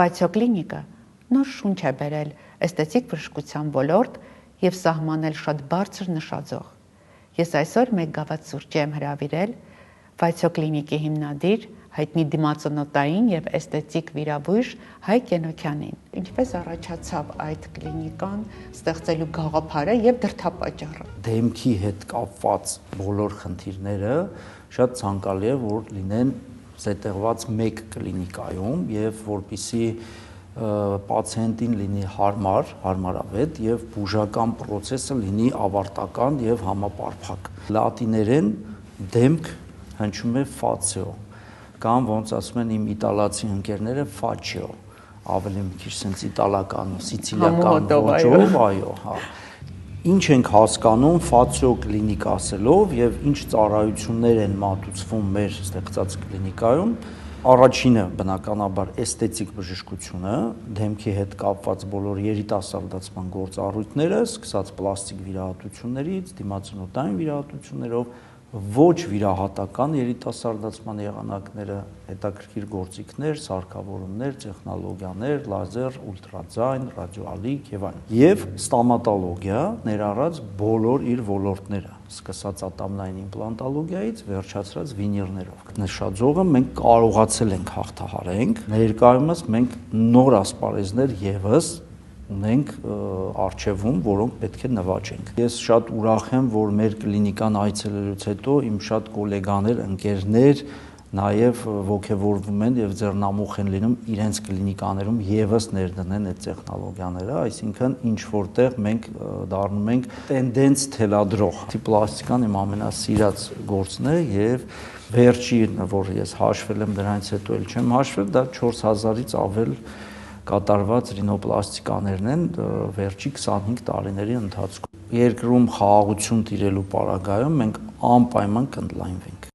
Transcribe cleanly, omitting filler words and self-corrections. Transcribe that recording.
Վայցյոկլինիկը նոր շունչ է բերել էսթետիկ բժշկության ոլորտ եւ սահմանել շատ բարձր նշաձող։ Ես այսօր մեկ գավաթ սուրճ եմ հրավիրել Վայցյոկլինիկի հիմնադիր, հայտնի դիմացոնոտային եւ էսթետիկ վիրաբույժ Հայկ Ենոքյանին։ Ինչպես առաջացավ այդ կլինիկան ստեղծելու գաղափարը եւ դրդապատճառը։ Դեմքի հետ կապված բոլոր խնդիրները շատ ցանկալի է, որ լինեն զետեղված մեկ կլինիկայում եւ որպիսի պացիենտին լինի հարմարավետ եւ բուժական process-ը լինի ավարտական եւ համապարփակ։ Լատիներեն դեմք հնչում է facio կամ ոնց ասում են իմ իտալացի ընկերները faccio, ավելի մի քիչ sense իտալական, սիցիլիական ոճով, այո, հա։ Ինչ ենք հասկանում facio կլինիկ ասելով եւ ինչ ծառայություններ են մատուցվում մեր ստեղծած կլինիկայում։ Առաջինը բնականաբար էսթետիկ բժշկությունը, դեմքի հետ կապված բոլոր երիտասարդացման գործառույթները, սկսած պլաստիկ վիրահատություններից, դիմացոնոտային վիրահատություններով, ոչ վիրահատական երիտասարդացման եղանակները, հետաքրքիր գործիքներ, սարքավորումներ, տեխնոլոգիաներ, լազեր, ուլտրաձայն, ռադիոալիք եւ այլն։ Եվ ստոմատոլոգիա ներառած բոլոր իր ոլորտները, սկսած ատամնային իմպլանտոլոգիայից վերջացրած վինիրներով։ Նշաձողը մենք կարողացել ենք հաղթահարենք։ Ներկայումս մենք նոր ասպարեզներ եւս ունենք արխիվում, որոնք պետք է նվաճենք։ Ես շատ ուրախ եմ, որ մեր կլինիկան այցելելուց հետո իմ շատ գոլեգաներ, ընկերներ նաև ողջևորվում են եւ ձեռնամուխ են լինում իրենց կլինիկաներում եւս ներդնեն այդ տեխնոլոգիաները, այսինքն ինչ որտեղ մենք դառնում ենք տենդենս թելադրող։ Պլաստիկան իմ ամենասիրած գործն է եւ վերջին, որ ես հաշվել եմ, դրանից հետո էլ չեմ հաշվել, դա 4000-ից ավել կատարված ռինոպլաստիկաներն են վերջի 25 տարիների ընթացքում։ Երկրում խաղաղություն տիրելու պարագայում մենք անպայման կընդլայնվենք։